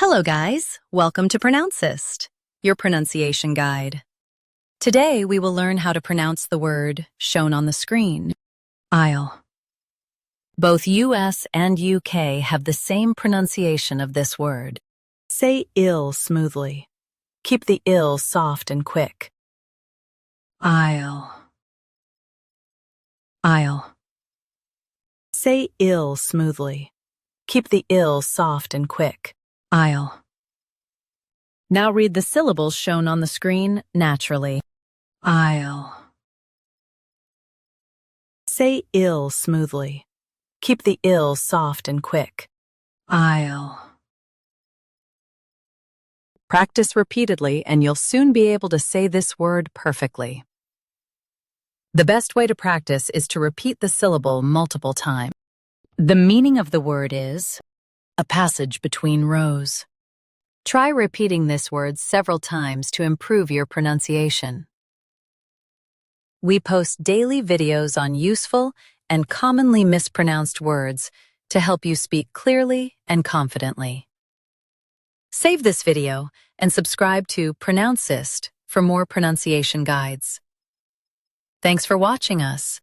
Hello guys, welcome to Pronouncist, your pronunciation guide. Today we will learn how to pronounce the word shown on the screen, aisle. Both US and UK have the same pronunciation of this word. Say ill smoothly. Keep the ill soft and quick. Aisle. Aisle. Say ill smoothly. Keep the ill soft and quick. Aisle. Now read the syllables shown on the screen naturally. Aisle. Say ill smoothly. Keep the ill soft and quick. Aisle. Practice repeatedly and you'll soon be able to say this word perfectly. The best way to practice is to repeat the syllable multiple times. The meaning of the word is a passage between rows. Try repeating this word several times to improve your pronunciation. We post daily videos on useful and commonly mispronounced words to help you speak clearly and confidently. Save this video and subscribe to Pronouncist for more pronunciation guides. Thanks for watching us.